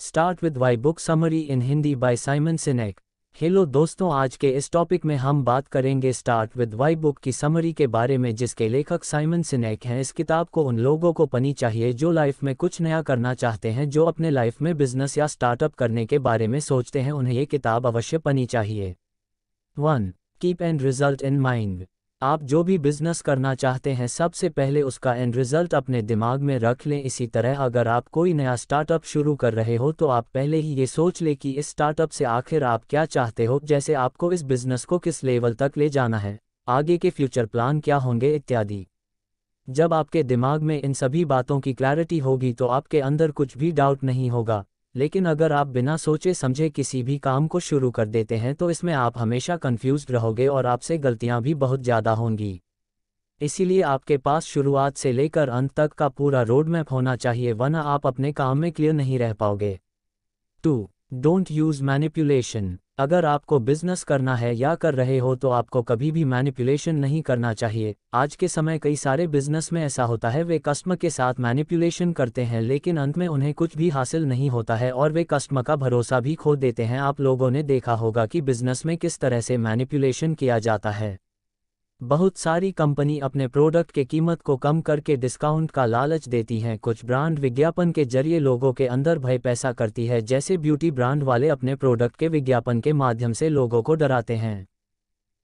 Start with why book summary in Hindi by Simon Sinek. Hello दोस्तों, आज के इस टॉपिक में हम बात करेंगे स्टार्ट विद वाई बुक की समरी के बारे में, जिसके लेखक साइमन सिनेक हैं। इस किताब को उन लोगों को पढ़नी चाहिए जो लाइफ में कुछ नया करना चाहते हैं, जो अपने लाइफ में बिजनेस या स्टार्टअप करने के बारे में सोचते हैं। उन्हें ये किताब अवश्य पढ़नी चाहिए। 1. Keep and result in mind. आप जो भी बिजनेस करना चाहते हैं, सबसे पहले उसका एंड रिजल्ट अपने दिमाग में रख लें। इसी तरह अगर आप कोई नया स्टार्टअप शुरू कर रहे हो तो आप पहले ही ये सोच लें कि इस स्टार्टअप से आखिर आप क्या चाहते हो, जैसे आपको इस बिजनेस को किस लेवल तक ले जाना है, आगे के फ्यूचर प्लान क्या होंगे इत्यादि। जब आपके दिमाग में इन सभी बातों की क्लैरिटी होगी तो आपके अंदर कुछ भी डाउट नहीं होगा। लेकिन अगर आप बिना सोचे समझे किसी भी काम को शुरू कर देते हैं तो इसमें आप हमेशा कंफ्यूज्ड रहोगे और आपसे गलतियां भी बहुत ज़्यादा होंगी। इसीलिए आपके पास शुरुआत से लेकर अंत तक का पूरा रोड मैप होना चाहिए, वरना आप अपने काम में क्लियर नहीं रह पाओगे। 2. Don't use manipulation. अगर आपको बिजनेस करना है या कर रहे हो तो आपको कभी भी मैनिपुलेशन नहीं करना चाहिए। आज के समय कई सारे बिजनेस में ऐसा होता है, वे कस्टमर के साथ मैनिपुलेशन करते हैं लेकिन अंत में उन्हें कुछ भी हासिल नहीं होता है और वे कस्टमर का भरोसा भी खो देते हैं। आप लोगों ने देखा होगा कि बिजनेस में किस तरह से मैनिपुलेशन किया जाता है। बहुत सारी कंपनी अपने प्रोडक्ट के कीमत को कम करके डिस्काउंट का लालच देती हैं। कुछ ब्रांड विज्ञापन के जरिए लोगों के अंदर भय पैदा करती है, जैसे ब्यूटी ब्रांड वाले अपने प्रोडक्ट के विज्ञापन के माध्यम से लोगों को डराते हैं।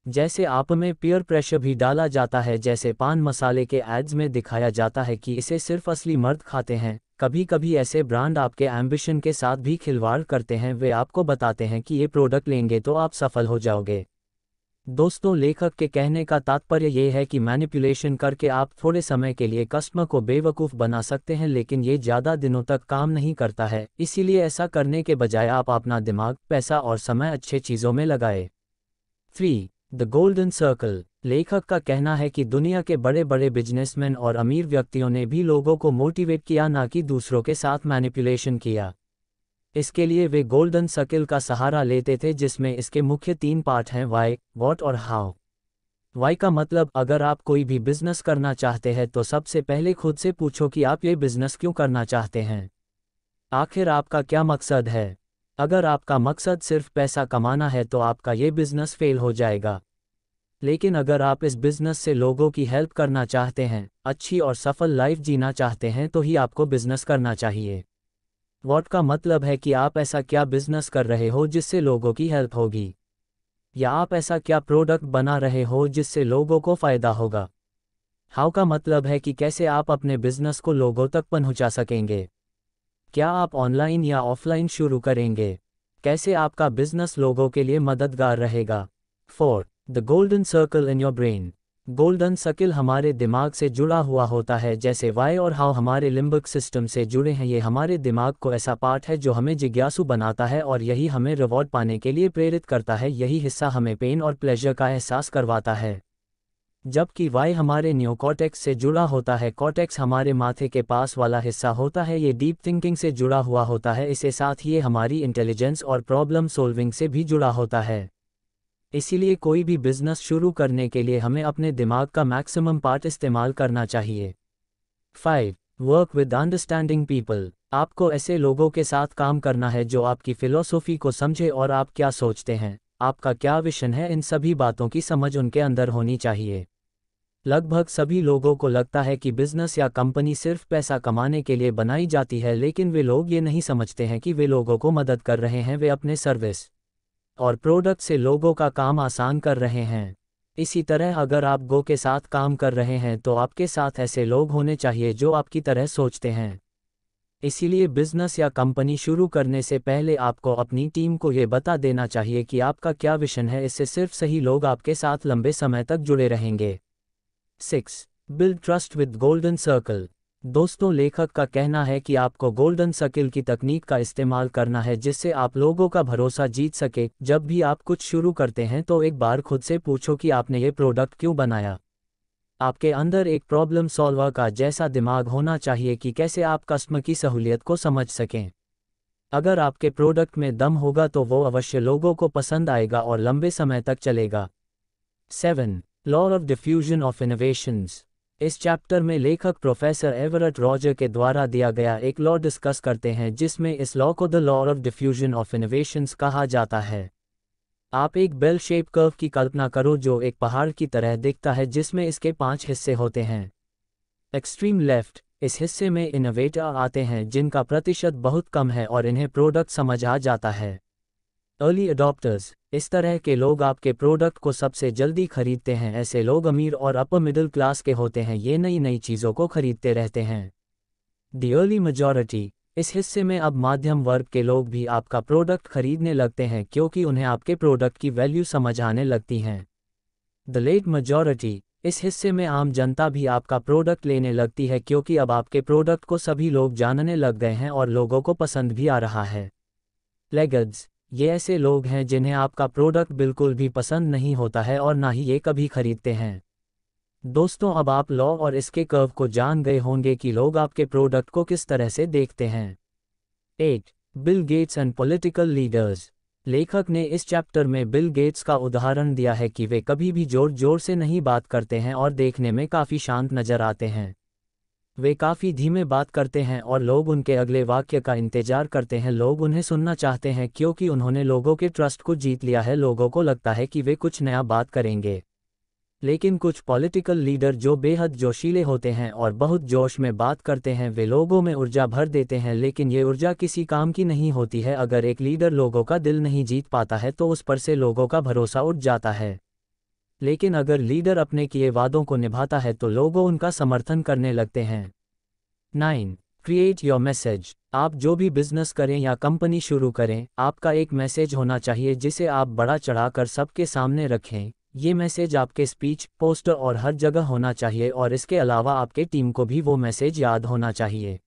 जैसे आप में पीयर प्रेशर भी डाला जाता है, जैसे पान मसाले के एड्स में दिखाया जाता है कि इसे सिर्फ असली मर्द खाते हैं। कभी कभी ऐसे ब्रांड आपके एम्बिशन के साथ भी खिलवाड़ करते हैं। वे आपको बताते हैं कि ये प्रोडक्ट लेंगे तो आप सफल हो जाओगे। दोस्तों, लेखक के कहने का तात्पर्य ये है कि मैनिपुलेशन करके आप थोड़े समय के लिए कस्टमर को बेवकूफ़ बना सकते हैं, लेकिन ये ज़्यादा दिनों तक काम नहीं करता है। इसीलिए ऐसा करने के बजाय आप अपना दिमाग, पैसा और समय अच्छे चीज़ों में लगाएं। 3. The golden circle. लेखक का कहना है कि दुनिया के बड़े बड़े बिजनेसमैन और अमीर व्यक्तियों ने भी लोगों को मोटिवेट किया, ना कि दूसरों के साथ मैनिपुलेशन किया। इसके लिए वे गोल्डन सर्कल का सहारा लेते थे, जिसमें इसके मुख्य 3 पार्ट हैं: वाई, व्हाट और हाउ। वाई का मतलब, अगर आप कोई भी बिजनेस करना चाहते हैं तो सबसे पहले खुद से पूछो कि आप ये बिजनेस क्यों करना चाहते हैं। आखिर आपका क्या मकसद है। अगर आपका मकसद सिर्फ पैसा कमाना है तो आपका ये बिजनेस फेल हो जाएगा। लेकिन अगर आप इस बिजनेस से लोगों की हेल्प करना चाहते हैं, अच्छी और सफल लाइफ जीना चाहते हैं, तो ही आपको बिजनेस करना चाहिए। व्हाट का मतलब है कि आप ऐसा क्या बिजनेस कर रहे हो जिससे लोगों की हेल्प होगी, या आप ऐसा क्या प्रोडक्ट बना रहे हो जिससे लोगों को फ़ायदा होगा। हाउ का मतलब है कि कैसे आप अपने बिजनेस को लोगों तक पहुंचा सकेंगे। क्या आप ऑनलाइन या ऑफलाइन शुरू करेंगे। कैसे आपका बिजनेस लोगों के लिए मददगार रहेगा। 4. The golden circle in your brain. Golden circle हमारे दिमाग से जुड़ा हुआ होता है, जैसे वाई और हाउ हमारे लिम्बिक सिस्टम से जुड़े हैं। ये हमारे दिमाग को ऐसा पार्ट है जो हमें जिज्ञासु बनाता है और यही हमें रिवॉर्ड पाने के लिए प्रेरित करता है। यही हिस्सा हमें पेन और प्लेजर का एहसास करवाता है। जबकि वाई हमारे न्योकॉर्टेक्स से जुड़ा होता है। कॉर्टेक्स हमारे माथे के पास वाला हिस्सा होता है, ये डीप थिंकिंग से जुड़ा हुआ होता है। इसके साथ ही ये हमारी इंटेलिजेंस और प्रॉब्लम सॉल्विंग से भी जुड़ा होता है। इसीलिए कोई भी बिजनेस शुरू करने के लिए हमें अपने दिमाग का मैक्सिमम पार्ट इस्तेमाल करना चाहिए। 5. Work with understanding people. आपको ऐसे लोगों के साथ काम करना है जो आपकी फिलॉसफी को समझे और आप क्या सोचते हैं, आपका क्या विजन है, इन सभी बातों की समझ उनके अंदर होनी चाहिए। लगभग सभी लोगों को लगता है कि बिजनेस या कंपनी सिर्फ पैसा कमाने के लिए बनाई जाती है, लेकिन वे लोग ये नहीं समझते हैं कि वे लोगों को मदद कर रहे हैं। वे अपने सर्विस और प्रोडक्ट से लोगों का काम आसान कर रहे हैं। इसी तरह अगर आप गो के साथ काम कर रहे हैं तो आपके साथ ऐसे लोग होने चाहिए जो आपकी तरह सोचते हैं। इसीलिए बिजनेस या कंपनी शुरू करने से पहले आपको अपनी टीम को ये बता देना चाहिए कि आपका क्या विजन है। इससे सिर्फ सही लोग आपके साथ लंबे समय तक जुड़े रहेंगे। 6. Build trust with golden circle. दोस्तों, लेखक का कहना है कि आपको गोल्डन सर्कल की तकनीक का इस्तेमाल करना है, जिससे आप लोगों का भरोसा जीत सके। जब भी आप कुछ शुरू करते हैं तो एक बार खुद से पूछो कि आपने ये प्रोडक्ट क्यों बनाया। आपके अंदर एक प्रॉब्लम सॉल्वर का जैसा दिमाग होना चाहिए कि कैसे आप कस्टमर की सहूलियत को समझ सकें। अगर आपके प्रोडक्ट में दम होगा तो वो अवश्य लोगों को पसंद आएगा और लंबे समय तक चलेगा। 7. Law of diffusion of innovations. इस चैप्टर में लेखक प्रोफेसर एवरेट रॉजर के द्वारा दिया गया एक लॉ डिस्कस करते हैं जिसमें इस लॉ को the law of diffusion of innovations कहा जाता है। आप एक बेल शेप कर्व की कल्पना करो जो एक पहाड़ की तरह दिखता है जिसमें इसके 5 हिस्से होते हैं। एक्सट्रीम लेफ्ट, इस हिस्से में इनोवेटर आते हैं जिनका प्रतिशत बहुत कम है और इन्हें प्रोडक्ट समझ आ जाता है। अर्ली अडॉप्टर्स, इस तरह के लोग आपके प्रोडक्ट को सबसे जल्दी खरीदते हैं। ऐसे लोग अमीर और अपर मिडिल क्लास के होते हैं, ये नई नई चीज़ों को खरीदते रहते हैं। द अर्ली मेजॉरिटी, इस हिस्से में अब मध्यम वर्ग के लोग भी आपका प्रोडक्ट खरीदने लगते हैं क्योंकि उन्हें आपके प्रोडक्ट की वैल्यू समझ आने लगती हैं। द लेट मेजॉरिटी, इस हिस्से में आम जनता भी आपका प्रोडक्ट लेने लगती है क्योंकि अब आपके प्रोडक्ट को सभी लोग जानने लग गए हैं और लोगों को पसंद भी आ रहा है। लैगर्ड्स, ये ऐसे लोग हैं जिन्हें आपका प्रोडक्ट बिल्कुल भी पसंद नहीं होता है और ना ही ये कभी खरीदते हैं। दोस्तों, अब आप लॉ और इसके कर्व को जान गए होंगे कि लोग आपके प्रोडक्ट को किस तरह से देखते हैं। 8. Bill Gates and political leaders, लेखक ने इस चैप्टर में बिल गेट्स का उदाहरण दिया है कि वे कभी भी जोर जोर से नहीं बात करते हैं और देखने में काफ़ी शांत नज़र आते हैं। वे काफ़ी धीमे बात करते हैं और लोग उनके अगले वाक्य का इंतजार करते हैं। लोग उन्हें सुनना चाहते हैं क्योंकि उन्होंने लोगों के ट्रस्ट को जीत लिया है। लोगों को लगता है कि वे कुछ नया बात करेंगे। लेकिन कुछ पॉलिटिकल लीडर जो बेहद जोशीले होते हैं और बहुत जोश में बात करते हैं, वे लोगों में ऊर्जा भर देते हैं, लेकिन ये ऊर्जा किसी काम की नहीं होती है। अगर एक लीडर लोगों का दिल नहीं जीत पाता है तो उस पर से लोगों का भरोसा उठ जाता है। लेकिन अगर लीडर अपने किए वादों को निभाता है तो लोग उनका समर्थन करने लगते हैं। 9. क्रिएट योर मैसेज, आप जो भी बिजनेस करें या कंपनी शुरू करें, आपका एक मैसेज होना चाहिए जिसे आप बड़ा चढ़ाकर सबके सामने रखें। ये मैसेज आपके स्पीच, पोस्टर और हर जगह होना चाहिए और इसके अलावा आपके टीम को भी वो मैसेज याद होना चाहिए।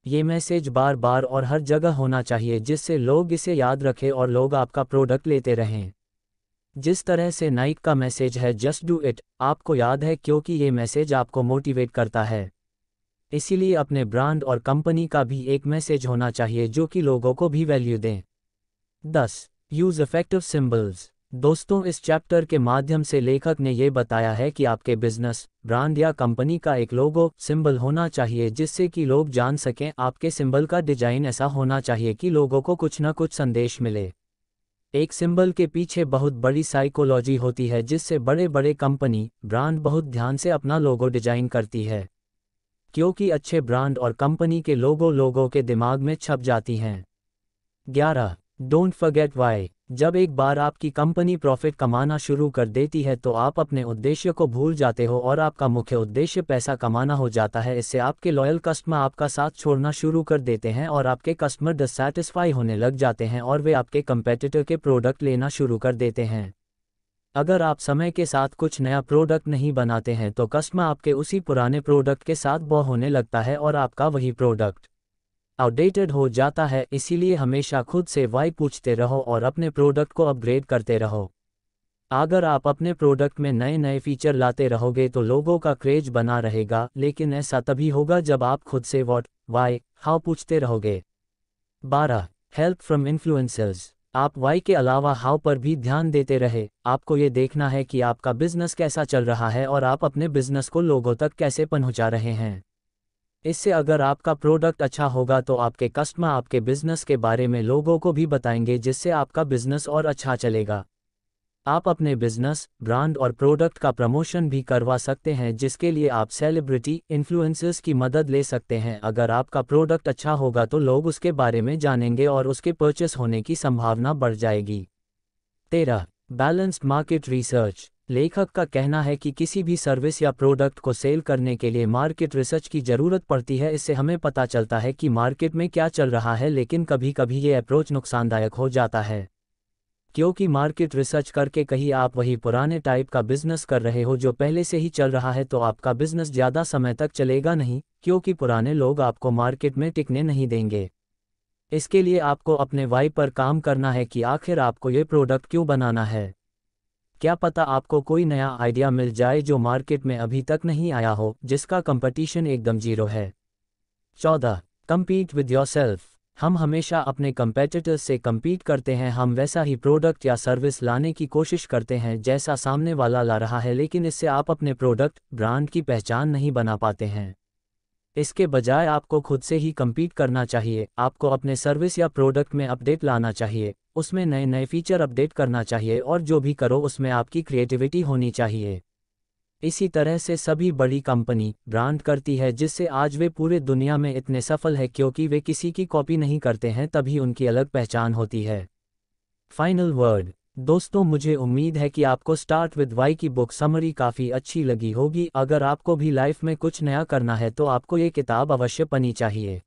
ये मैसेज बार बार और हर जगह होना चाहिए जिससे लोग इसे याद रखें और लोग आपका प्रोडक्ट लेते रहें। जिस तरह से नाइक का मैसेज है जस्ट डू इट, आपको याद है क्योंकि ये मैसेज आपको मोटिवेट करता है। इसीलिए अपने ब्रांड और कंपनी का भी एक मैसेज होना चाहिए जो कि लोगों को भी वैल्यू दें। 10. यूज़ इफेक्टिव सिंबल्स, दोस्तों, इस चैप्टर के माध्यम से लेखक ने ये बताया है कि आपके बिजनेस, ब्रांड या कंपनी का एक लोगो, सिंबल होना चाहिए जिससे कि लोग जान सकें। आपके सिंबल का डिजाइन ऐसा होना चाहिए कि लोगों को कुछ ना कुछ संदेश मिले। एक सिंबल के पीछे बहुत बड़ी साइकोलॉजी होती है जिससे बड़े बड़े कंपनी, ब्रांड बहुत ध्यान से अपना लोगो डिजाइन करती है क्योंकि अच्छे ब्रांड और कंपनी के लोगो लोगों के दिमाग में छप जाती हैं। 11. डोंट फॉरगेट व्हाई, जब एक बार आपकी कंपनी प्रॉफिट कमाना शुरू कर देती है तो आप अपने उद्देश्य को भूल जाते हो और आपका मुख्य उद्देश्य पैसा कमाना हो जाता है। इससे आपके लॉयल कस्टमर आपका साथ छोड़ना शुरू कर देते हैं और आपके कस्टमर डिससैटिस्फाई होने लग जाते हैं और वे आपके कंपेटिटर के प्रोडक्ट लेना शुरू कर देते हैं। अगर आप समय के साथ कुछ नया प्रोडक्ट नहीं बनाते हैं तो कस्टमर आपके उसी पुराने प्रोडक्ट के साथ बोर होने लगता है और आपका वही प्रोडक्ट आउटडेटेड हो जाता है। इसीलिए हमेशा खुद से वाई पूछते रहो और अपने प्रोडक्ट को अपग्रेड करते रहो। अगर आप अपने प्रोडक्ट में नए नए फीचर लाते रहोगे तो लोगों का क्रेज बना रहेगा, लेकिन ऐसा तभी होगा जब आप खुद से व्हाट, वाई, हाउ पूछते रहोगे। 12. हेल्प फ्रॉम इन्फ्लुएंसर्स, आप वाई के अलावा हाउ पर भी ध्यान देते रहे। आपको ये देखना है कि आपका बिजनेस कैसा चल रहा है और आप अपने बिजनेस को लोगों तक कैसे पहुंचा रहे हैं। इससे अगर आपका प्रोडक्ट अच्छा होगा तो आपके कस्टमर आपके बिजनेस के बारे में लोगों को भी बताएंगे जिससे आपका बिजनेस और अच्छा चलेगा। आप अपने बिजनेस, ब्रांड और प्रोडक्ट का प्रमोशन भी करवा सकते हैं जिसके लिए आप सेलिब्रिटी, इन्फ्लुएंसर्स की मदद ले सकते हैं। अगर आपका प्रोडक्ट अच्छा होगा तो लोग उसके बारे में जानेंगे और उसके परचेस होने की संभावना बढ़ जाएगी। 13. बैलेंस्ड मार्केट रिसर्च, लेखक का कहना है कि किसी भी सर्विस या प्रोडक्ट को सेल करने के लिए मार्केट रिसर्च की ज़रूरत पड़ती है। इससे हमें पता चलता है कि मार्केट में क्या चल रहा है, लेकिन कभी कभी ये अप्रोच नुकसानदायक हो जाता है क्योंकि मार्केट रिसर्च करके कहीं आप वही पुराने टाइप का बिजनेस कर रहे हो जो पहले से ही चल रहा है तो आपका बिजनेस ज़्यादा समय तक चलेगा नहीं क्योंकि पुराने लोग आपको मार्केट में टिकने नहीं देंगे। इसके लिए आपको अपने वाई पर काम करना है कि आखिर आपको ये प्रोडक्ट क्यों बनाना है। क्या पता आपको कोई नया आइडिया मिल जाए जो मार्केट में अभी तक नहीं आया हो, जिसका कंपटीशन एकदम जीरो है। 14. कम्पीट विद योरसेल्फ, हम हमेशा अपने कंपेटिटर्स से compete करते हैं, हम वैसा ही प्रोडक्ट या सर्विस लाने की कोशिश करते हैं जैसा सामने वाला ला रहा है, लेकिन इससे आप अपने प्रोडक्ट, ब्रांड की पहचान नहीं बना पाते हैं। इसके बजाय आपको खुद से ही compete करना चाहिए, आपको अपने सर्विस या प्रोडक्ट में अपडेट लाना चाहिए, उसमें नए नए फीचर अपडेट करना चाहिए और जो भी करो उसमें आपकी क्रिएटिविटी होनी चाहिए। इसी तरह से सभी बड़ी कंपनी ब्रांड करती है, जिससे आज वे पूरे दुनिया में इतने सफल हैं क्योंकि वे किसी की कॉपी नहीं करते हैं, तभी उनकी अलग पहचान होती है। Final word. दोस्तों, मुझे उम्मीद है कि आपको स्टार्ट विद वाई की बुक समरी काफ़ी अच्छी लगी होगी। अगर आपको भी लाइफ में कुछ नया करना है तो आपको ये किताब अवश्य पढ़नी चाहिए।